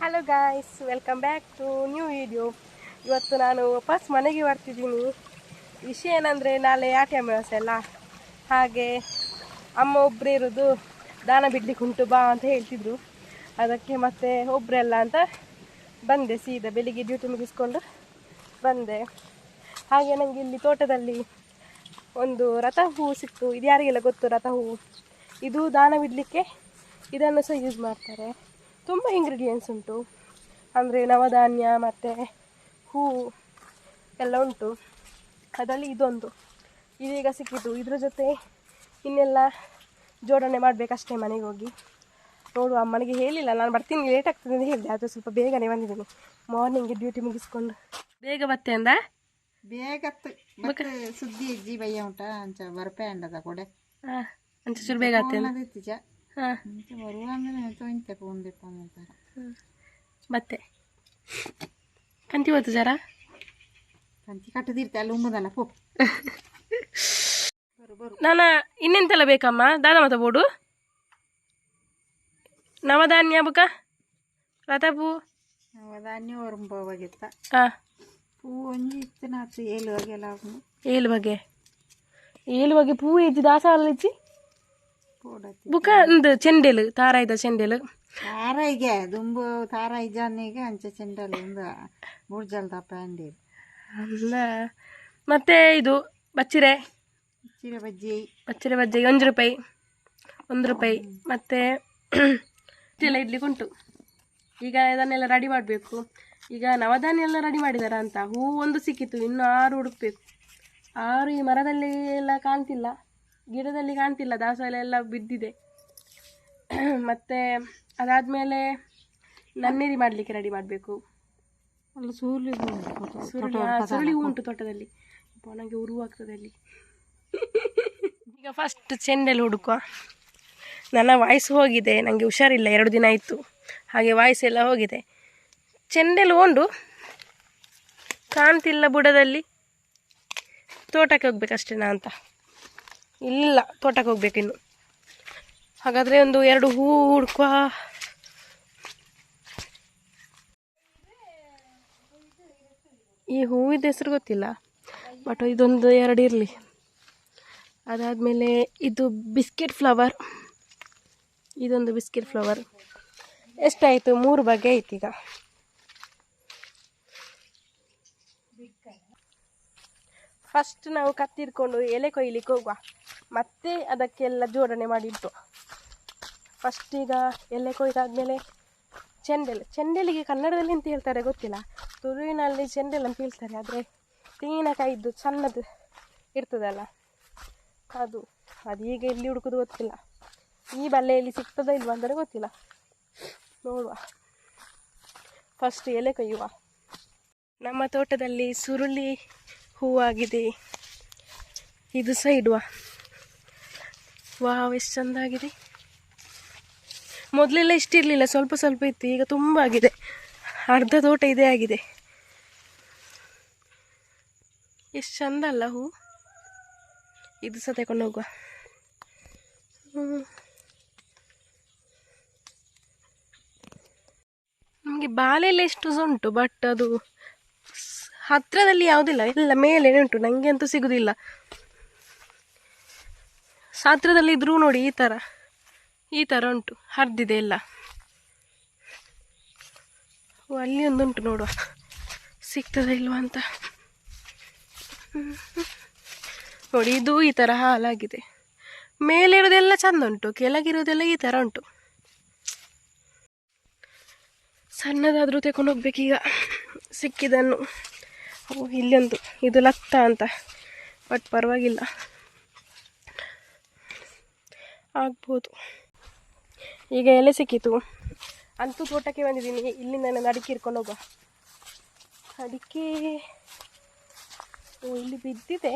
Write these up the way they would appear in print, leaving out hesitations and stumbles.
Hello guys, welcome back to new video. ಇವತ್ತು ನಾನು ವಾಪಸ್ ಮನೆಗೆ ಬರ್ತಿದ್ದೀನಿ. ವಿಷಯ ಏನಂದರೆ, ನಾಳೆ ಆಟಿ ಅಮಾವಾಸ್ಯೆ ಅಲ್ಲ, ಹಾಗೆ ಅಮ್ಮ ಒಬ್ಬರೇ ಇರೋದು, ದಾನ ಬಿಡ್ಲಿಕ್ಕೆ ಉಂಟು ಬಾ ಅಂತ ಹೇಳ್ತಿದ್ರು. ಅದಕ್ಕೆ ಮತ್ತೆ ಒಬ್ಬರಲ್ಲ ಅಂತ ಬಂದೆ. ಸೀದಾ ಬೆಳಿಗ್ಗೆ ಡ್ಯೂಟಿ ಮುಗಿಸ್ಕೊಂಡು ಬಂದೆ. ಹಾಗೆ ನನಗೆ ಇಲ್ಲಿ ತೋಟದಲ್ಲಿ ಒಂದು ರಥ ಹೂವು ಸಿಕ್ತು. ಇದು ಯಾರಿಗೆಲ್ಲ ಗೊತ್ತು ರಥ ಹೂವು? ಇದು ದಾನ ಬಿಡಲಿಕ್ಕೆ ಇದನ್ನು ಸಹ ಯೂಸ್ ಮಾಡ್ತಾರೆ. ತುಂಬ ಇಂಗ್ರೀಡಿಯೆಂಟ್ಸ್ ಉಂಟು, ಅಂದರೆ ನವಧಾನ್ಯ ಮತ್ತು ಹೂವು ಎಲ್ಲ ಉಂಟು. ಅದರಲ್ಲಿ ಇದೊಂದು ಇದೀಗ ಸಿಕ್ಕಿತು. ಇದ್ರ ಜೊತೆ ಇನ್ನೆಲ್ಲ ಜೋಡಣೆ ಮಾಡಬೇಕಷ್ಟೇ ಮನೆಗೆ ಹೋಗಿ. ನೋಡು, ಅಮ್ಮನಿಗೆ ಹೇಳಿಲ್ಲ, ನಾನು ಬರ್ತೀನಿ ಲೇಟ್ ಆಗ್ತದೆ ಅಂತ ಹೇಳಿದೆ. ಅದು ಸ್ವಲ್ಪ ಬೇಗನೆ ಬಂದಿದ್ದೀನಿ. ಮಾರ್ನಿಂಗ್ ಡ್ಯೂಟಿ ಮುಗಿಸ್ಕೊಂಡು ಬೇಗ ಬತ್ತೆ ಅಂದ. ಬೇಗ ಸುದ್ದಿ ಇಜ್ಜಿ ಬಯ್ಯ ಉಂಟ ಅಂಚ ಬರ್ಪೆ ಅಂಡದ ಕೊಡೆ ಅಂಚ ಚೂರು ಬೇಗ ಆತೆ ಮತ್ತೆ ಕಂತಿ ಹೋಯ್ತು ಜರ ಕಂತಿ ಕಟ್ಟದಿರ್ತೆ ಅಲ್ಲಿ ಉಮ್ಮದಲ್ಲ ಪೋ. ನಾನು ಇನ್ನೆಂತೆಲ್ಲ ಬೇಕಮ್ಮ? ದಾದ ಮತ ಬೋಡು, ನವಧಾನ್ಯ ಬುಕ್ಕ ರಥ ಪೂ ನವಧಾನ್ಯ ಒರಂಬೋವಾಗಿತ್ತ ಪೂ ಒಂಜಿ ಇತ್ತಿನ ಏಳು ಬಗೆ ಎಲ್ಲ ಏಳು ಬಗೆ ಪೂ ಇಜ್ಜಿ ದಾಸವಾಳ ಇಜ್ಜಿ ಬುಕ್ಕ ಒಂದು ಚೆಂಡೆಲು ತಾರಾಯ್ದ ಚೆಂಡೆಲು ತಾರಾಯಿಗೆ ದುಂಬು ತಾರಾಯಿ ಜಾನಿಗೆ ಅಂಚೆ ಚೆಂಡಲು ಒಂದು ಮೂರ್ಜಲ್ದ ಪ್ಯಾಂಡಿ ಅಲ್ಲ. ಮತ್ತೆ ಇದು ಬಚ್ಚಿರೆ ಬಜ್ಜಿ ಬಜ್ಜಿಗೆ 1 ರೂಪಾಯಿ. ಮತ್ತು ಎಲ್ಲ ಇಡ್ಲಿಕ್ಕೆ ಉಂಟು. ಈಗ ಇದನ್ನೆಲ್ಲ ರೆಡಿ ಮಾಡಬೇಕು. ಈಗ ನವಧಾನ್ಯ ಎಲ್ಲ ರೆಡಿ ಮಾಡಿದಾರ ಅಂತ. ಹೂವು ಒಂದು ಸಿಕ್ಕಿತ್ತು, ಇನ್ನು 6 ಹುಡುಕ್ಬೇಕು. 6 ಈ ಮರದಲ್ಲಿ ಎಲ್ಲ ಕಾಣ್ತಿಲ್ಲ, ಗಿಡದಲ್ಲಿ ಕಾಣ್ತಿಲ್ಲ, ದಾಸವಾಳ ಎಲ್ಲ ಬಿದ್ದಿದೆ. ಮತ್ತು ಅದಾದಮೇಲೆ ನನ್ನೇರಿ ಮಾಡಲಿಕ್ಕೆ ರೆಡಿ ಮಾಡಬೇಕು. ಸುರುಳಿ ಹೂ ಉಂಟು ತೋಟದಲ್ಲಿ. ನನಗೆ ಉರುವಾಗ್ತದೆ ಅಲ್ಲಿ. ಈಗ ಫಸ್ಟ್ ಚೆಂಡೆಲ್ಲಿ ಹುಡುಕುವ. ನನ್ನ ವಾಯ್ಸ್ ಹೋಗಿದೆ, ನನಗೆ ಹುಷಾರಿಲ್ಲ, 2 ದಿನ ಆಯಿತು, ಹಾಗೆ ವಾಯ್ಸ್ ಎಲ್ಲ ಹೋಗಿದೆ. ಚೆಂಡೆಲ್ಲಿ ಉಂಡು ಕಾಣ್ತಿಲ್ಲ ಬುಡದಲ್ಲಿ. ತೋಟಕ್ಕೆ ಹೋಗ್ಬೇಕಷ್ಟೇನಾ ಅಂತ. ಇಲ್ಲ, ತೋಟಕ್ಕೆ ಹೋಗ್ಬೇಕು ಇನ್ನು. ಹಾಗಾದರೆ ಒಂದು 2 ಹೂವು ಹುಡುಕುವ. ಈ ಹೂವಿದ ಹೆಸರು ಗೊತ್ತಿಲ್ಲ, ಬಟ್ ಇದೊಂದು 2 ಇರಲಿ. ಅದಾದಮೇಲೆ ಇದು ಬಿಸ್ಕೆಟ್ ಫ್ಲವರ್, ಇದೊಂದು ಬಿಸ್ಕೆಟ್ ಫ್ಲವರ್. ಎಷ್ಟಾಯಿತು? 3 ಬಗೆ ಆಯ್ತು. ಈಗ ಫಸ್ಟ್ ನಾವು ಕತ್ತಿಡ್ಕೊಂಡು ಎಲೆ ಕೊಯ್ಲಿಕ್ಕೆ ಹೋಗುವ, ಮತ್ತೆ ಅದಕ್ಕೆಲ್ಲ ಜೋಡಣೆ ಮಾಡಿಟ್ಟು. ಫಸ್ಟ್ ಈಗ ಎಲೆ ಕೊಯ್ದಾದ್ಮೇಲೆ ಚೆಂಡೆಲಿಗೆ ಕನ್ನಡದಲ್ಲಿ ಅಂತ ಹೇಳ್ತಾರೆ ಗೊತ್ತಿಲ್ಲ, ತುಳುವಿನಲ್ಲಿ ಚೆಂಡೆಲ್ ಅಂತ ಹೇಳ್ತಾರೆ. ಆದರೆ ತೆಂಗಿನಕಾಯಿದ್ದು ಸಣ್ಣದು ಇರ್ತದಲ್ಲ, ಅದು ಈಗ ಎಲ್ಲಿ ಹುಡುಕೋದು ಗೊತ್ತಿಲ್ಲ. ಈ ಬಲ್ಲೆಯಲ್ಲಿ ಸಿಗ್ತದೋ ಇಲ್ವ ಅಂದರೆ ಗೊತ್ತಿಲ್ಲ, ನೋಡುವ. ಫಸ್ಟ್ ಎಲೆ ಕೊಯ್ಯುವ. ನಮ್ಮ ತೋಟದಲ್ಲಿ ಸುರುಳಿ ಹೂವಾಗಿದೆ, ಇದು ಸಹ ಇಡುವ. ವಾವ್, ಎಷ್ಟು ಚೆಂದಾಗಿದೆ. ಮೊದಲೆಲ್ಲ ಇಷ್ಟಿರಲಿಲ್ಲ, ಸ್ವಲ್ಪ ಸ್ವಲ್ಪ ಇತ್ತು, ಈಗ ತುಂಬ ಆಗಿದೆ. ಅರ್ಧ ತೋಟ ಇದೇ ಆಗಿದೆ. ಎಷ್ಟು ಚಂದ ಅಲ್ಲ ಹೂ. ಇದು ಸಹ ತಗೊಂಡು ಹೋಗುವ. ನಮಗೆ ಬಾಳೆಲ್ಲ ಎಷ್ಟು ಉಂಟು, ಬಟ್ ಅದು ಹತ್ತಿರದಲ್ಲಿ ಯಾವುದಿಲ್ಲ, ಎಲ್ಲ ಮೇಲೆ ಉಂಟು. ನನಗೆ ಅಂತೂ ಸಿಗೋದಿಲ್ಲ. ಹತ್ತಿರದಲ್ಲಿ ಇದ್ರೂ ನೋಡಿ, ಈ ಥರ ಉಂಟು, ಹರಿದಿದೆ ಎಲ್ಲ. ಅಲ್ಲಿ ಒಂದುಂಟು, ನೋಡುವ ಸಿಗ್ತದ ಇಲ್ವಾ ಅಂತ. ನೋಡಿ, ಇದು ಈ ಥರ ಹಾಲಾಗಿದೆ. ಮೇಲೆ ಇರೋದೆಲ್ಲ ಚಂದ ಉಂಟು, ಕೆಳಗಿರೋದೆಲ್ಲ ಈ ಥರ ಉಂಟು. ಸಣ್ಣದಾದರೂ ತಗೊಂಡು ಹೋಗ್ಬೇಕೀಗ ಸಿಕ್ಕಿದನ್ನು. ಇಲ್ಲೊಂದು, ಇದು ಲತ್ತ ಅಂತ, ಬಟ್ ಪರವಾಗಿಲ್ಲ, ಆಗ್ಬೋದು. ಈಗ ಎಲೆ ಸಿಕ್ಕಿತು ಅಂತೂ ತೋಟಕ್ಕೆ ಬಂದಿದ್ದೀನಿ. ಇಲ್ಲಿಂದ ನಾನು ಅಡಿಕೆ ಇಟ್ಕೊಂಡು ಹೋಗುವ. ಅಡಿಕೆ ಇಲ್ಲಿ ಬಿದ್ದಿದೆ.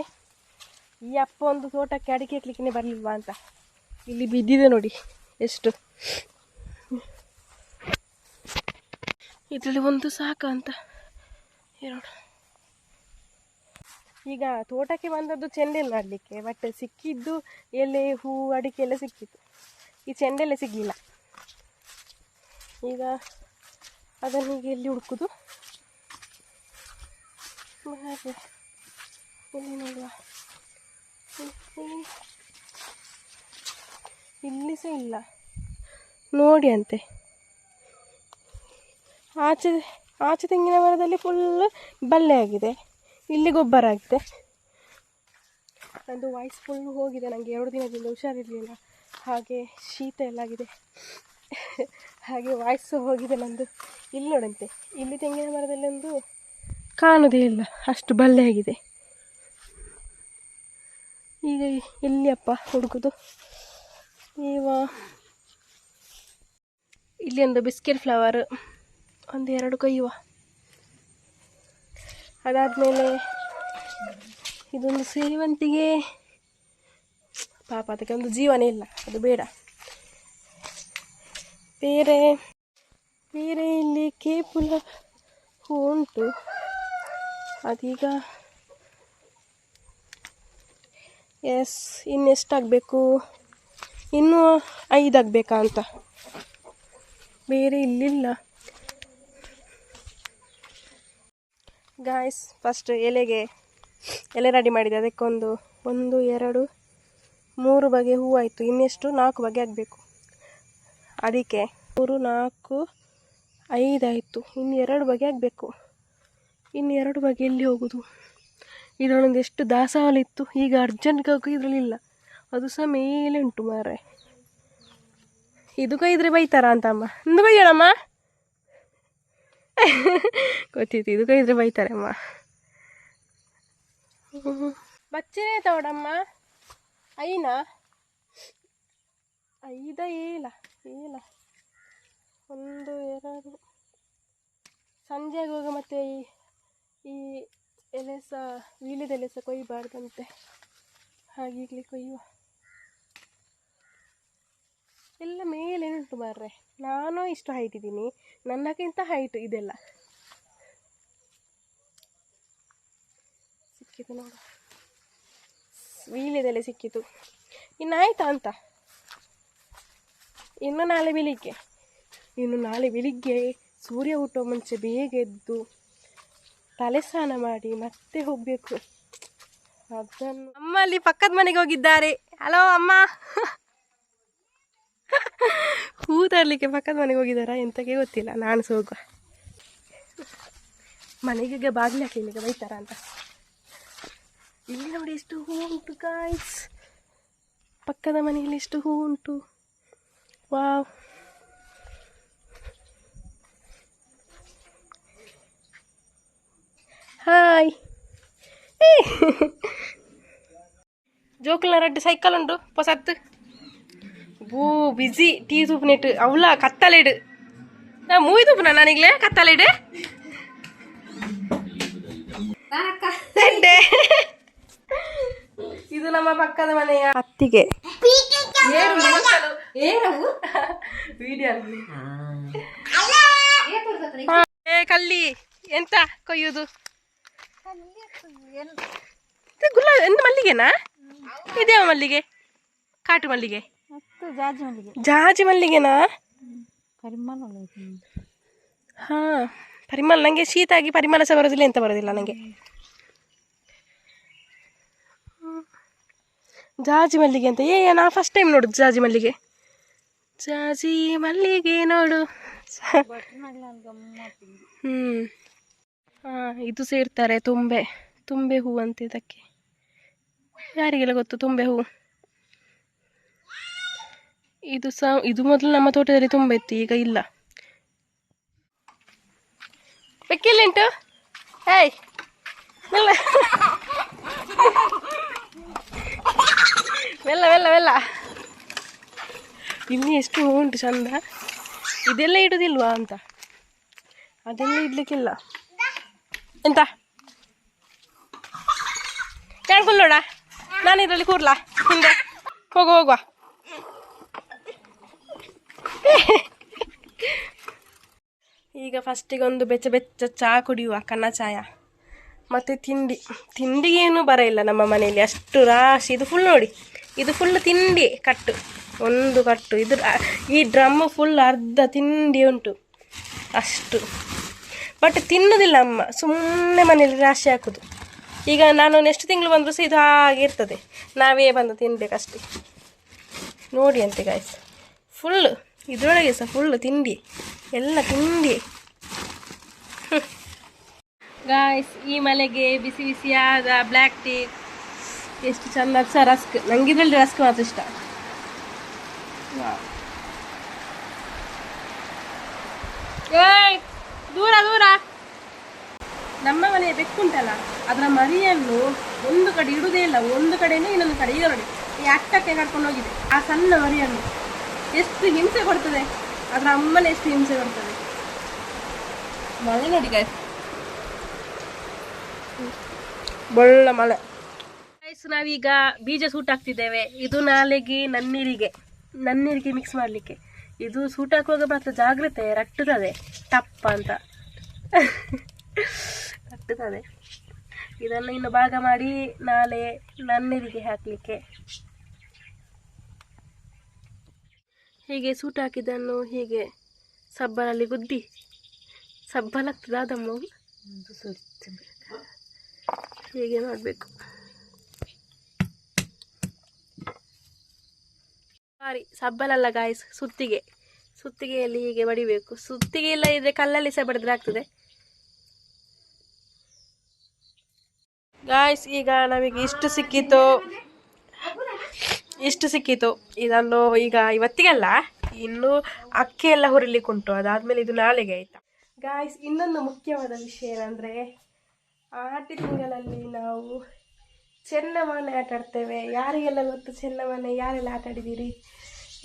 ಈ ಅಪ್ಪ ಒಂದು ತೋಟಕ್ಕೆ ಅಡಿಕೆ ಇಟ್ಲಿಕ್ಕೆ ಬರಲಿಲ್ವಾ ಅಂತ ಇಲ್ಲಿ ಬಿದ್ದಿದೆ ನೋಡಿ ಎಷ್ಟು. ಇದರಲ್ಲಿ ಒಂದು ಸಾಕು ಅಂತ ಹೇಳೋಣ. ಈಗ ತೋಟಕ್ಕೆ ಬಂದದ್ದು ಚೆಂಡೆಲ್ಲ ಮಾಡಲಿಕ್ಕೆ, ಬಟ್ ಸಿಕ್ಕಿದ್ದು ಎಲೆ, ಹೂ, ಅಡಿಕೆ ಎಲ್ಲ ಸಿಕ್ಕಿತ್ತು. ಈ ಚೆಂಡೆಲ್ಲ ಸಿಗಲಿಲ್ಲ. ಈಗ ಅದನ್ನು ಹೀಗೆ ಎಲ್ಲಿ ಹುಡುಕೋದು ಹಾಗೆ ಇಲ್ಲಿ ನೋಡುವ. ಇಲ್ಲಿ ಸಹ ಇಲ್ಲ ನೋಡಿ ಅಂತೆ. ಆಚೆ ಆಚೆ ತೆಂಗಿನ ಮರದಲ್ಲಿ ಫುಲ್ ಬಲ್ಲೆ ಆಗಿದೆ, ಇಲ್ಲಿ ಗೊಬ್ಬರ ಆಗಿದೆ. ನಂದು ವಾಯ್ಸ್ ಫುಲ್ ಹೋಗಿದೆ, ನನಗೆ 2 ದಿನದಿಂದ ಹುಷಾರಿರಲಿಲ್ಲ, ಹಾಗೆ ಶೀತ ಎಲ್ಲ ಆಗಿದೆ, ಹಾಗೆ ವಾಯ್ಸು ಹೋಗಿದೆ ನಂದು. ಇಲ್ಲಿ ನೋಡಂತೆ, ಇಲ್ಲಿ ತೆಂಗಿನ ಮರದಲ್ಲಿ ಒಂದು ಕಾಣೋದೇ ಇಲ್ಲ, ಅಷ್ಟು ಬಲ್ಲೆ ಆಗಿದೆ. ಈಗ ಎಲ್ಲಿಯಪ್ಪ ಹುಡುಕೋದು? ಇಲ್ಲಿ ಒಂದು ಬಿಸ್ಕೆಟ್ ಫ್ಲವರ್, 1-2 ಕೊಯ್ಯುವ. ಅದಾದಮೇಲೆ ಇದೊಂದು ಸೇವಂತಿಗೆ, ಪಾಪ ಅದಕ್ಕೆ ಒಂದು ಜೀವನೇ ಇಲ್ಲ, ಅದು ಬೇಡ. ಬೇರೆ ಇಲ್ಲಿ ಕೇಪುಲ ಹೂ ಉಂಟು, ಅದೀಗ ಇನ್ನೆಷ್ಟಾಗಬೇಕು, ಇನ್ನೂ 5 ಆಗಬೇಕಾ ಅಂತ. ಬೇರೆ ಇಲ್ಲಿಲ್ಲ ಗಾಯ್ಸ್. ಫಸ್ಟ್ ಎಲೆ ರೆಡಿ ಮಾಡಿದೆ, ಅದಕ್ಕೊಂದು 1, 2, 3 ಬಗೆ ಹೂ ಆಯಿತು. ಇನ್ನೆಷ್ಟು 4 ಬಗೆ ಆಗಬೇಕು. ಅದಕ್ಕೆ 3, 4, 5 ಆಯಿತು. ಇನ್ನು 2 ಬಗೆ ಆಗಬೇಕು. ಇನ್ನು 2 ಬಗೆ ಎಲ್ಲಿ ಹೋಗೋದು? ಇದರೊಳೊಂದು ಎಷ್ಟು ದಾಸವಾಳ ಇತ್ತು, ಈಗ ಅರ್ಜೆಂಟ್ಗೆ ಇದರಲ್ಲಿಲ್ಲ, ಅದು ಸಹ ಮೇಲೆ ಉಂಟು ಮಾರ್ರೆ. ಇದು ಕೊಯ್ದರೆ ಬೈತಾರ ಅಂತ ಅಮ್ಮ, ಒಂದು ಕೊಯ್ಯೋಣಮ್ಮ. ಗೊತ್ತಿತ್ತು, ಇದು ಕೊಯ್ದರೆ ಬೈತಾರೆ ಅಮ್ಮ. ಬಚ್ಚಿರೇ ತೋಡಮ್ಮ, 5 ಏಲ 1, 2 ಸಂಜೆ ಆಗುವಾಗ ಮತ್ತೆ ಈ ಎಲೆ ಸಹ ವೀಳ್ಯದ ಎಲೆ ಸಹ ಕೊಯ್ಯಬಾರ್ದಂತೆ, ಹಾಗೀಗಲೇ ಕೊಯ್ಯುವ. ಎಲ್ಲ ಮೇಲೆ ಉಂಟು ಮಾರ್ರೆ, ನಾನು ಇಷ್ಟು ಹೈಟ್ ಇದ್ದೀನಿ, ನನ್ನಕ್ಕಿಂತ ಹೈಟ್ ಇದೆಲ್ಲ. ಸಿಕ್ಕಿತು ನೋಡು, ವೀಳ್ಯದೆಲೆ ಸಿಕ್ಕಿತು. ಇನ್ನು ಆಯ್ತಾ ಅಂತ, ಇನ್ನು ನಾಳೆ ಬೆಳಿಗ್ಗೆ ಸೂರ್ಯ ಹುಟ್ಟುವ ಮುಂಚೆ ಬೇಗ ಎದ್ದು ತಲೆ ಸ್ನಾನ ಮಾಡಿ ಮತ್ತೆ ಹೋಗಬೇಕು. ಅದನ್ನು ಅಮ್ಮ ಅಲ್ಲಿ ಪಕ್ಕದ ಮನೆಗೆ ಹೋಗಿದ್ದಾರೆ. ಹಲೋ ಅಮ್ಮ. ಹೂ ತರಲಿಕ್ಕೆ ಪಕ್ಕದ ಮನೆಗೆ ಹೋಗಿದ್ದಾರಾ ಎಂತಕ್ಕೆ ಗೊತ್ತಿಲ್ಲ, ನಾನು ಸಹ ಹೋಗುವ. ಮನೆಗೆ ಬಾಗಿಲು ಹಾಕಲಿಕ್ಕೆ ಬೈತಾರ ಅಂತ. ಇಲ್ಲಿ ನೋಡಿ ಎಷ್ಟು ಹೂ ಉಂಟು ಗಾಯ್ಸ್, ಪಕ್ಕದ ಮನೆಯಲ್ಲಿ ಎಷ್ಟು ಹೂ ಉಂಟು. Wow, hi. ಜೋಕುಲ್ನ 2 ಸೈಕಲ್ ಉಂಟು ಪೊಸತ್ತು. ಬೂ ಬಿಸಿ ಟೀ ತೂಪು ನೆಟ್ಟು ಅವಳ ಕತ್ತಲೆಡು ನಾ ಮೂವಿ ತೂಪುನ ನಾನೀಗಲೇ ಕತ್ತಲೆಡು ಇದು ನಮ್ಮ ಪಕ್ಕದ ಮನೆಯ ಅತ್ತಿಗೆ. ಕಲ್ಲಿ ಎಂತ ಕೊಯ್ಯುದು? ಎಂತ ಮಲ್ಲಿಗೆನಾ? ಇದೇವ ಮಲ್ಲಿಗೆ? ಕಾಟು ಮಲ್ಲಿಗೆ, ಜಾಜಿ ಮಲ್ಲಿಗೆನಾ? ಹಾ, ಪರಿಮಳ. ನನಗೆ ಶೀತ ಆಗಿ ಪರಿಮಳ ಸಹ ಬರೋದಿಲ್ಲ, ಎಂತ ಬರೋದಿಲ್ಲ ನನಗೆ. ಜಾಜಿ ಮಲ್ಲಿಗೆ ಅಂತ ನಾ ಫಸ್ಟ್ ಟೈಮ್ ನೋಡುದು ಜಾಜಿ ಮಲ್ಲಿಗೆ. ಜಾಜಿ ಮಲ್ಲಿಗೆ ನೋಡು. ಇದು ಸೇರ್ತಾರೆ ತುಂಬೆ ಹೂ ಅಂತ ಇದಕ್ಕೆ. ಯಾರಿಗೆಲ್ಲ ಗೊತ್ತು ತುಂಬೆ ಹೂ? ಇದು ಮೊದಲು ನಮ್ಮ ತೋಟದಲ್ಲಿ ತುಂಬ ಇತ್ತು, ಈಗ ಇಲ್ಲ. ಬೆಕ್ಕಿಲ್ಲುಂಟು. ಏಯ್ ಮೆಲ್ಲ ಮೆಲ್ಲ ಮೆಲ್ಲ ಮೆಲ್ಲ. ಇಲ್ಲಿ ಎಷ್ಟು ಹೂ ಉಂಟು ಚಂದ. ಇದೆಲ್ಲ ಇಡುದಿಲ್ವಾ ಅಂತ, ಅದೆಲ್ಲ ಇಡ್ಲಿಕ್ಕಿಲ್ಲ. ಎಂತ ನೋಡ, ನಾನು ಇದರಲ್ಲಿ ಕೂರ್ಲಾ ಹಿಂದೆ? ಹೋಗುವ. ಈಗ ಫಸ್ಟಿಗೆ ಒಂದು ಬೆಚ್ಚ ಚಹಾ ಕುಡಿಯುವ, ಕನ್ನ ಚಾಯ. ಮತ್ತು ತಿಂಡಿ ಏನು ಬರ ಇಲ್ಲ ನಮ್ಮ ಮನೆಯಲ್ಲಿ, ಅಷ್ಟು ರಾಶಿ. ಇದು ಫುಲ್ ನೋಡಿ, ಇದು ಫುಲ್ ತಿಂಡಿ ಕಟ್ಟು, ಒಂದು ಕಟ್ಟು. ಈ ಡ್ರಮ್ಮು ಫುಲ್ ಅರ್ಧ ತಿಂಡಿ ಉಂಟು. ಅಷ್ಟು. ಬಟ್ ತಿನ್ನೋದಿಲ್ಲ ಅಮ್ಮ, ಸುಮ್ಮನೆ ಮನೇಲಿ ರಾಶಿ ಹಾಕೋದು. ಈಗ ನಾನು ನೆಕ್ಸ್ಟ್ ತಿಂಗಳು ಬಂದರೂ ಸಹ ಇದು ಆಗಿರ್ತದೆ, ನಾವೇ ಬಂದು ತಿನ್ನಬೇಕಷ್ಟೆ. ನೋಡಿ ಅಂತೆ ಗಾಯ್ಸ್, ಫುಲ್ಲು ಇದರೊಳಗೆ ಸಹ ಫುಲ್ಲು ತಿಂಡಿ, ಎಲ್ಲ ತಿಂಡಿ. ಗಾಯ್ಸ್, ಈ ಮಳೆಗೆ ಬಿಸಿ ಬಿಸಿಯಾದ ಬ್ಲ್ಯಾಕ್ ಟೀ, ಎಷ್ಟು ಚಂದ ಸಹ ರಸ್ಕ್. ನನಗೆ ಇದರಲ್ಲಿ ರಸ್ಕ್ ಮಾತ್ರ ಇಷ್ಟ. ದೂರ ದೂರ. ನಮ್ಮ ಮನೆಯ ಬೆಕ್ಕುಂಟಲ್ಲ, ಅದರ ಮರಿಯನ್ನು ಒಂದು ಕಡೆ ಇಡುವುದೇ ಇಲ್ಲ, ಒಂದು ಕಡೆನೇ ಇನ್ನೊಂದು ಕಡೆ. ಈಗ ನೋಡಿ, ಈ ಅಕ್ಕಕ್ಕೆ ಕರ್ಕೊಂಡು ಹೋಗಿದೆ ಆ ಸಣ್ಣ ಮರಿಯನ್ನು. ಎಷ್ಟು ಹಿಂಸೆ ಕೊಡ್ತದೆ, ಅದರ ಅಮ್ಮನೇ ಎಷ್ಟು ಹಿಂಸೆ ಕೊಡ್ತದೆ. ಮಳೆ ನೋಡಿ ಗಾಯ್ಸ್, ಒಳ್ಳೆ ಮಳೆ. ನಾವೀಗ ಬೀಜ ಸೂಟ್ ಹಾಕ್ತಿದ್ದೇವೆ. ಇದು ನಾಳೆಗೆ ನನ್ನೀರಿಗೆ ಮಿಕ್ಸ್ ಮಾಡಲಿಕ್ಕೆ. ಇದು ಸೂಟ್ ಹಾಕುವಾಗ ಮಾತ್ರ ಜಾಗ್ರತೆ, ರಟ್ಟುತ್ತದೆ ಟಪ್ಪ ಅಂತ ರಟ್ಟುತ್ತದೆ. ಇದನ್ನು ಇನ್ನು ಭಾಗ ಮಾಡಿ ನಾಳೆ ನನ್ನೀರಿಗೆ ಹಾಕಲಿಕ್ಕೆ. ಹೀಗೆ ಸೂಟ್ ಹಾಕಿದ್ದನ್ನು ಹೀಗೆ ಸಬ್ಬನಲ್ಲಿ ಗುದ್ದಿ, ಸಬ್ಬಲಾಗ್ತದೆ ಅದಮ್ಮ, ಹೀಗೆ ಮಾಡಬೇಕು. ಸಾರಿ, ಸಬ್ಬಲಲ್ಲ ಗಾಯ್ಸ್, ಸುತ್ತಿಗೆಯಲ್ಲಿ ಹೀಗೆ ಬಡಿಬೇಕು. ಸುತ್ತಿಗೆ ಇಲ್ಲ ಇದ್ರೆ ಕಲ್ಲಲ್ಲಿ ಸಹ ಬಡಿದ್ರೆ ಆಗ್ತದೆ ಗಾಯ್ಸ್. ಈಗ ನಮಗೆ ಇಷ್ಟು ಸಿಕ್ಕಿತು. ಇದನ್ನು ಈಗ ಇವತ್ತಿಗಲ್ಲ, ಇನ್ನು ಅಕ್ಕಿ ಎಲ್ಲ ಹುರಿಲಿಕ್ಕೆ ಉಂಟು, ಅದಾದ್ಮೇಲೆ ಇದು ನಾಳೆಗೆ ಆಯ್ತಾ ಗಾಯ್ಸ್. ಇನ್ನೊಂದು ಮುಖ್ಯವಾದ ವಿಷಯ ಏನಂದ್ರೆ, ಆಟಿ ತಿಂಗಳಲ್ಲಿ ನಾವು ಚೆನ್ನಮನೆ ಆಟ ಆಡ್ತೇವೆ. ಯಾರಿಗೆಲ್ಲ ಗೊತ್ತು ಚೆನ್ನಮನೆ, ಯಾರೆಲ್ಲ ಆಟ ಆಡಿದ್ದೀರಿ?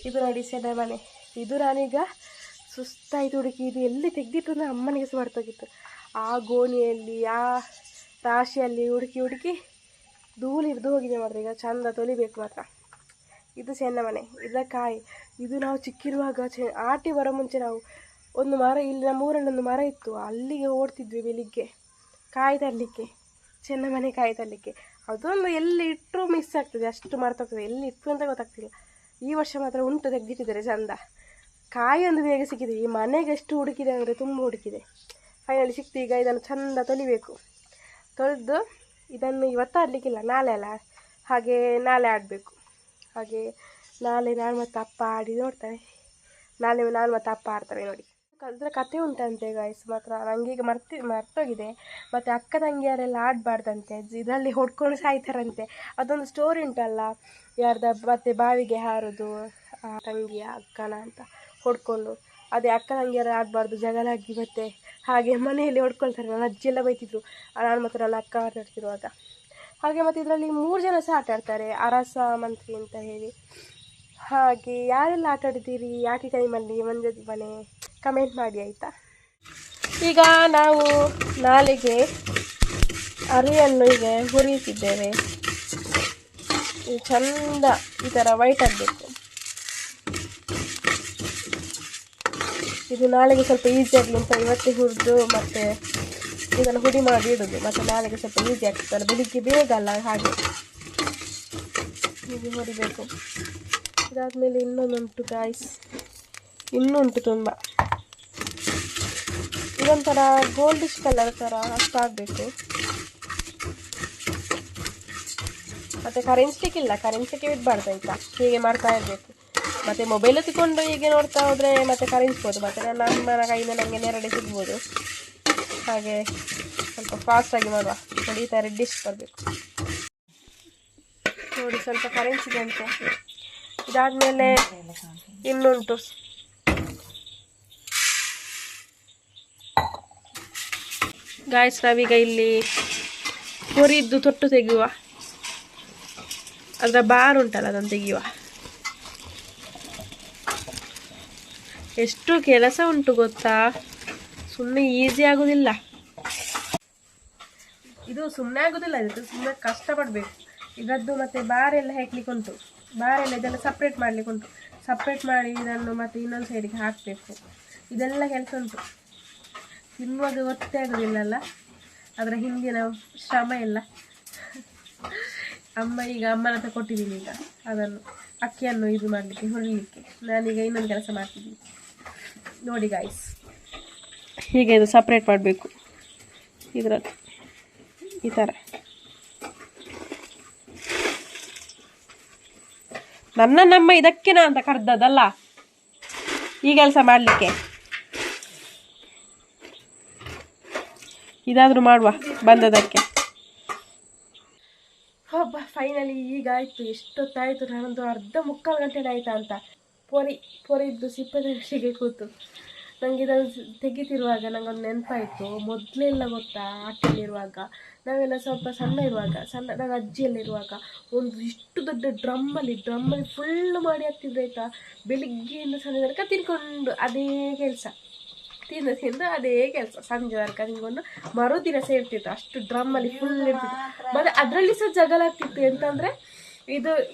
ಇದು ನೋಡಿ ಚೆನ್ನಮನೆ. ಇದು ನಾನೀಗ ಸುಸ್ತಾಯಿತು ಹುಡುಕಿ, ಇದು ಎಲ್ಲಿ ತೆಗೆದಿಟ್ಟು ಅಂದರೆ ಅಮ್ಮನಿಗೆ ಸಹ ಮರ್ತೋಗಿತ್ತು. ಆ ಗೋಣಿಯಲ್ಲಿ, ಆ ರಾಶಿಯಲ್ಲಿ ಹುಡುಕಿ ಧೂಳು ಹಿಡಿದು ಹೋಗಿದೆ ಮಾತ್ರ. ಈಗ ಚಂದ ತೊಲಿಬೇಕು ಮಾತ್ರ. ಇದು ಚೆನ್ನಮನೆ, ಇದರ ಕಾಯಿ. ಇದು ನಾವು ಚಿಕ್ಕಿರುವಾಗ ಆಟಿ ಬರೋ ಮುಂಚೆ ನಾವು ಒಂದು ಮರ, ಇಲ್ಲಿ ನಮ್ಮ ಊರಲ್ಲಿ ಒಂದು ಮರ ಇತ್ತು, ಅಲ್ಲಿಗೆ ಓಡ್ತಿದ್ವಿ ಬೆಳಿಗ್ಗೆ ಕಾಯಿ ತರಲಿಕ್ಕೆ, ಚೆನ್ನಮನೆ ಕಾಯಿ ತರಲಿಕ್ಕೆ. ಅದೊಂದು ಎಲ್ಲಿ ಇಟ್ಟರೂ ಮಿಸ್ ಆಗ್ತದೆ, ಅಷ್ಟು ಮರ್ತೋಗ್ತದೆ, ಎಲ್ಲಿ ಇಟ್ಟು ಅಂತ ಗೊತ್ತಾಗ್ತಿಲ್ಲ. ಈ ವರ್ಷ ಮಾತ್ರ ಉಂಟು, ತೆಗೆದಿಟ್ಟಿದ್ದಾರೆ ಚಂದ. ಕಾಯಿ ಒಂದು ಬೇಗ ಸಿಕ್ಕಿದೆ. ಈ ಮನೆಗೆ ಎಷ್ಟು ಹುಡುಕಿದೆ ಅಂದರೆ ತುಂಬ ಹುಡುಕಿದೆ, ಫೈನಲಿ ಸಿಕ್ತು. ಈಗ ಇದನ್ನು ಚಂದ ತೊಲಿಬೇಕು. ತೊಳೆದು ಇದನ್ನು ಇವತ್ತು ಆಡಲಿಕ್ಕಿಲ್ಲ, ನಾಳೆ ಅಲ್ಲ, ಹಾಗೆ ನಾಳೆ ಆಡಬೇಕು. ಹಾಗೆ ನಾಳೆ ನಾನು ಮತ್ತು ಅಪ್ಪ ಆಡಿ ನೋಡ್ತಾರೆ. ನಾಳೆ ನಾನು ಮತ್ತು ಅಪ್ಪ ಆಡ್ತೇವೆ ನೋಡಿ. ಅದರ ಕತೆ ಉಂಟಂತೆ ಗಾಯ್ಸ್, ಮಾತ್ರ ನನಗೀಗ ಮರ್ತೋಗಿದೆ. ಮತ್ತು ಅಕ್ಕ ತಂಗಿಯರೆಲ್ಲ ಆಡಬಾರ್ದಂತೆ, ಇದರಲ್ಲಿ ಹೊಡ್ಕೊಂಡು ಸಾಯ್ತಾರಂತೆ. ಅದೊಂದು ಸ್ಟೋರಿ ಉಂಟಲ್ಲ, ಯಾರ್ದ ಮತ್ತೆ ಬಾವಿಗೆ ಹಾರೋದು ತಂಗಿಯ ಅಕ್ಕನ ಅಂತ ಹೊಡ್ಕೊಂಡು. ಅದೇ ಅಕ್ಕ ತಂಗಿಯರು ಆಡಬಾರ್ದು, ಜಗಳಾಗಿ ಮತ್ತೆ ಹಾಗೆ ಮನೆಯಲ್ಲಿ ಹೊಡ್ಕೊಳ್ತಾರೆ. ನನ್ನ ಅಜ್ಜಿ ಎಲ್ಲ ಬೈತಿದ್ರು ನಾನು ಮತ್ತು ನನ್ನ ಅಕ್ಕ ಆಟಾಡ್ತಿರುವಾಗ. ಹಾಗೆ ಮತ್ತು ಇದರಲ್ಲಿ 3 ಜನ ಸಹ ಆಟ ಆಡ್ತಾರೆ, ಅರಸ ಮಂತ್ರಿ ಅಂತ ಹೇಳಿ. ಹಾಗೆ ಯಾರೆಲ್ಲ ಆಟ ಆಡಿದ್ದೀರಿ ಆಟಿ ಟೈಮಲ್ಲಿ ಮಂಜದ ಮನೆ, ಕಮೆಂಟ್ ಮಾಡಿ ಆಯಿತಾ. ಈಗ ನಾವು ನಾಳೆಗೆ ಅರಿಯನ್ನು ಹೀಗೆ ಹುರಿಯುತ್ತಿದ್ದೇವೆ. ಇದು ಚಂದ ಈ ಥರ ವೈಟ್ ಆಗಬೇಕು. ಇದು ನಾಳೆಗೆ ಸ್ವಲ್ಪ ಈಸಿ ಆಗಲಿ ಅಂತ ಇವತ್ತೇ ಹುರಿದು ಮತ್ತೆ ಇದನ್ನು ಹುಡಿ ಮಾಡಿ ಇಡೋದು. ಮತ್ತು ನಾಳೆಗೆ ಸ್ವಲ್ಪ ಈಸಿ ಆಗ್ತದಲ್ಲ, ಬೆಳಿಗ್ಗೆ ಬೇಗ ಅಲ್ಲ, ಹಾಗೆ ಹೀಗೆ ಹೊಡಿಬೇಕು. ಇದಾದಮೇಲೆ ಇನ್ನೊಂದುಂಟು ಗಾಯ್ಸ್, ಇನ್ನುಂಟು ತುಂಬ. ಇದೊಂಥರ ಗೋಲ್ಡಿಶ್ ಕಲರ್ ಥರ ಅಷ್ಟು ಆಗಬೇಕು. ಮತ್ತು ಕರೆಂಟ್ ಸ್ಟಿಕ್ ಬಿಡಬಾರ್ದು ಆಯಿತಾ, ಹೀಗೆ ಮಾಡ್ತಾ ಇರಬೇಕು. ಮತ್ತು ಮೊಬೈಲ್ ಎತ್ತಿಕೊಂಡು ಹೀಗೆ ನೋಡ್ತಾ ಹೋದರೆ ಮತ್ತೆ ಕರೆನ್ಸ್ಬೋದು, ಮತ್ತು ನನ್ನ ಅಮ್ಮನ ಕೈಯಿಂದ ನನಗೆ ನೆರಳೆ ಸಿಗ್ಬೋದು. ಹಾಗೆ ಸ್ವಲ್ಪ ಫಾಸ್ಟಾಗಿ ಮಾಡುವ. ನೋಡಿ, ಈ ಥರ ರೆಡ್ಡಿಶ್ ಬರಬೇಕು ನೋಡಿ, ಸ್ವಲ್ಪ ಕರೆನ್ಸಿದೆ ಅಂತೆ. ಇದಾದಮೇಲೆ ಇನ್ನುಂಟು ಗಾಯ್ಸ್, ನಾವೀಗ ಇಲ್ಲಿ ಹುರಿದ್ದು ತೊಟ್ಟು ತೆಗೆಯುವ. ಅದರ ಬಾರ್ ಉಂಟಲ್ಲ, ಅದನ್ನು ತೆಗೆಯುವ. ಎಷ್ಟು ಕೆಲಸ ಉಂಟು ಗೊತ್ತಾ, ಸುಮ್ಮನೆ ಈಸಿ ಆಗೋದಿಲ್ಲ ಇದು, ಸುಮ್ಮನೆ ಆಗೋದಿಲ್ಲ ಇದು, ಸುಮ್ಮನೆ ಕಷ್ಟಪಡಬೇಕು. ಇದರದ್ದು ಮತ್ತು ಬಾರೆಲ್ಲ ಹಾಕ್ಲಿಕ್ಕೆ ಉಂಟು, ಬಾರೆಲ್ಲ ಇದೆಲ್ಲ ಸಪ್ರೇಟ್ ಮಾಡಲಿಕ್ಕೆ ಉಂಟು. ಸಪ್ರೇಟ್ ಮಾಡಿ ಇದನ್ನು ಮತ್ತು ಇನ್ನೊಂದು ಸೈಡಿಗೆ ಹಾಕಬೇಕು. ಇದೆಲ್ಲ ಕೆಲಸ ಉಂಟು. ತಿನ್ನುವಾಗ ಗೊತ್ತೇ ಆಗೋದಿಲ್ಲಲ್ಲ ಅದರ ಹಿಂದಿನ ಶ್ರಮ ಎಲ್ಲ. ಈಗ ಅಮ್ಮನ ಹತ್ರ ಕೊಟ್ಟಿದ್ದೀನಿ ಈಗ ಅದನ್ನು, ಅಕ್ಕಿಯನ್ನು ಇದು ಮಾಡಲಿಕ್ಕೆ, ಹುರಿಲಿಕ್ಕೆ. ನಾನೀಗ ಇನ್ನೊಂದು ಕೆಲಸ ಮಾಡ್ತಿದ್ದೀನಿ ನೋಡಿ ಗಾಯ್ಸ್. ಹೀಗೆ ಇದು ಸಪ್ರೇಟ್ ಮಾಡಬೇಕು ಇದರಲ್ಲಿ ಈ ಥರ. ನಮ್ಮ ಇದಕ್ಕೆ ನಾ ಅಂತ ಕರೆದದಲ್ಲ ಈ ಕೆಲಸ ಮಾಡಲಿಕ್ಕೆ. ಇದಾದರೂ ಮಾಡುವ ಬಂದದಕ್ಕೆ. ಹಬ್ಬ ಫೈನಲಿ ಈಗ ಆಯಿತು. ಎಷ್ಟೊತ್ತಾಯಿತು, ನಾನೊಂದು ಅರ್ಧ ಮುಕ್ಕಾಲು ಗಂಟೆ ಆಯಿತಾ ಅಂತ ಪೊರಿದ್ದು ಸಿಪ್ಪೆ ಕೂತು ನನಗೆ ಇದನ್ನು ತೆಗಿತಿರುವಾಗ ನನಗೊಂದು ನೆನಪಾಯಿತು. ಮೊದಲೆಲ್ಲ ಗೊತ್ತಾ, ಆಟೆಯಲ್ಲಿರುವಾಗ ನಾವೆಲ್ಲ ಸ್ವಲ್ಪ ಸಣ್ಣ ಇರುವಾಗ, ನನ್ನ ಅಜ್ಜಿಯಲ್ಲಿರುವಾಗ ಒಂದು ಇಷ್ಟು ದೊಡ್ಡ ಡ್ರಮ್ಮಲ್ಲಿ ಫುಲ್ ಮಾಡಿ ಹಾಕ್ತಿದ್ರು ಆಯಿತಾ. ಬೆಳಿಗ್ಗೆಯಿಂದ ಸಂಜೆ ತನಕ ತಿನ್ಕೊಂಡು ಅದೇ ಕೆಲಸ, ತಿಂದು ಅದೇ ಕೆಲಸ, ಸಂಜೆ ತನಕ ತಿನ್ಕೊಂಡು ಮರುದಿನ ಸೇರ್ತಿತ್ತು. ಅಷ್ಟು ಡ್ರಮ್ಮಲ್ಲಿ ಫುಲ್ ಇರ್ತಿತ್ತು. ಮತ್ತು ಅದರಲ್ಲಿ ಸಹ ಜಗಳ ಆಗ್ತಿತ್ತು. ಎಂತಂದರೆ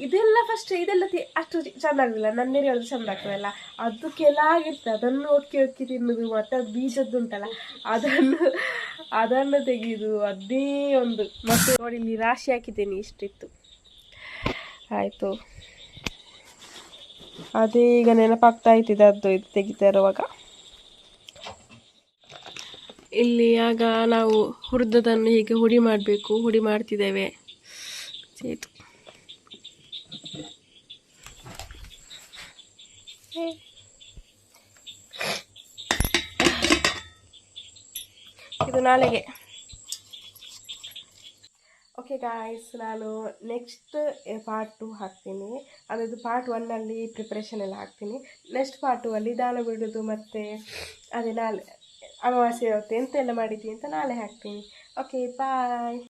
ಇದೆಲ್ಲ ಫಸ್ಟ್ ಇದೆಲ್ಲ ಅಷ್ಟು ಚೆಂದ ಆಗಲಿಲ್ಲ, ನನ್ನೇರಿ ಅದು ಚೆಂದ ಆಗ್ತದಲ್ಲ, ಅದು ಕೆಲಾಗಿರ್ತದೆ, ಅದನ್ನು ಒಕ್ಕಿ ತಿನ್ನೋದು. ಮತ್ತು ಅದು ಬೀಜದ್ದುಂಟಲ್ಲ ಅದನ್ನು ತೆಗೆಯುದು, ಅದೇ ಒಂದು. ಮತ್ತೆ ನೋಡಿ ಇಲ್ಲಿ ರಾಶಿ ಹಾಕಿದ್ದೇನೆ, ಇಷ್ಟಿತ್ತು. ಆಯಿತು, ಅದೇ ಈಗ ನೆನಪಾಗ್ತಾ ಇತ್ತು ಅದು ಇದು ತೆಗಿತಾ ಇರುವಾಗ. ಇಲ್ಲಿ ಆಗ ನಾವು ಹುರಿದದನ್ನು ಹೀಗೆ ಹುಡಿ ಮಾಡಬೇಕು, ಹುಡಿ ಮಾಡ್ತಿದ್ದೇವೆ. ಆಯಿತು, ಇದು ನಾಳೆಗೆ. ಓಕೆ ಗಾಯ್ಸ್, ನಾನು ನೆಕ್ಸ್ಟ್ ಪಾರ್ಟ್ 2 ಹಾಕ್ತೀನಿ. ಅದು ಪಾರ್ಟ್ 1ಅಲ್ಲಿ ಪ್ರಿಪ್ರೇಷನ್ ಎಲ್ಲ ಹಾಕ್ತೀನಿ. ನೆಕ್ಸ್ಟ್ ಪಾರ್ಟ್ 2 ಅಲ್ಲಿ ದಾನ ಬಿಡೋದು ಮತ್ತು ಅದೇ ನಾಳೆ ಅಮಾವಾಸ್ಯೆ ಇರುತ್ತೆ ಎಂತೆಲ್ಲ ಮಾಡಿದ್ದೀನಿ ಅಂತ ನಾಳೆ ಹಾಕ್ತೀನಿ. ಓಕೆ ಬಾಯ್.